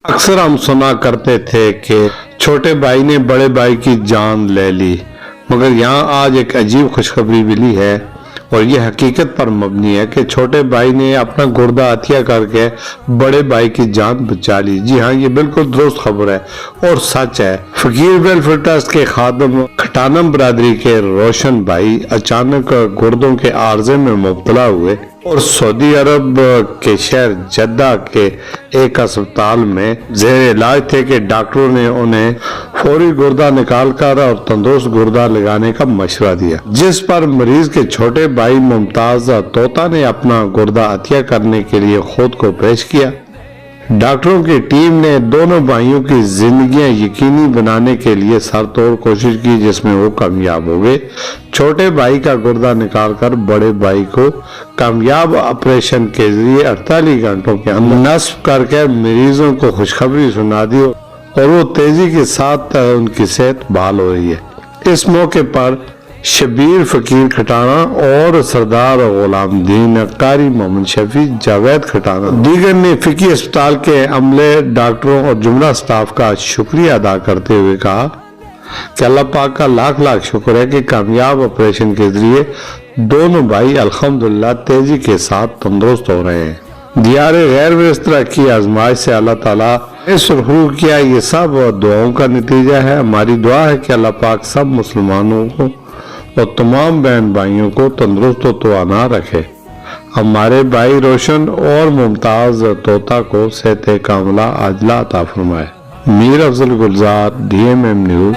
अक्सर हम सुना करते थे कि छोटे भाई ने बड़े भाई की जान ले ली, मगर यहाँ आज एक अजीब खुशखबरी मिली है और ये हकीकत पर मबनी है कि छोटे भाई ने अपना गुर्दा अतिया करके बड़े भाई की जान बचा ली। जी हाँ, ये बिल्कुल दुरुस्त खबर है और सच है। फकीर वेलफेयर ट्रस्ट के खादम खटानम बरादरी के रोशन भाई अचानक गुर्दों के आर्जे में मुब्तला हुए और सऊदी अरब के शहर जद्दा के एक अस्पताल में जेर इलाज थे कि डॉक्टरों ने उन्हें फौरी गुर्दा निकालकर और तंदुरुस्त गुर्दा लगाने का मशवरा दिया, जिस पर मरीज के छोटे भाई मुमताज तोता ने अपना गुर्दा अतिया करने के लिए खुद को पेश किया। डॉक्टरों की टीम ने दोनों भाइयों की जिंदगियां यकीनी बनाने के लिए सरतोड़ कोशिश की, जिसमें वो कामयाब हो गए। छोटे भाई का गुर्दा निकालकर बड़े भाई को कामयाब ऑपरेशन के जरिए 48 घंटों के अंदर नस्ब करके मरीजों को खुशखबरी सुना दी और वो तेजी के साथ उनकी सेहत बहाल हो रही है। इस मौके पर शबीर फकीर खटाना और सरदार गुलाम दीन कारी मोहम्मद शफी जावेद खटाना दीगर ने फिकी अस्पताल के अमले, डॉक्टरों और जुमला स्टाफ का शुक्रिया अदा करते हुए कहा कि अल्लाह पाक का लाख लाख शुक्र है कि कामयाब ऑपरेशन के जरिए दोनों भाई अल्हम्दुलिल्लाह तेजी के साथ तंदुरुस्त हो रहे हैं। दियारे गैर में इस तरह की आजमाइश से अल्लाह ताला ने सुरखरू किया, ये सब दुआओं का नतीजा है। हमारी दुआ है कि अल्लाह पाक सब मुसलमानों को और तमाम बहन भाइयों को तंदुरुस्त तो आना रखे। हमारे भाई रोशन और मुमताज तोता को सेहत कामला आजला अता फरमाए। मीर अफजल गुलजार, DMM न्यूज़।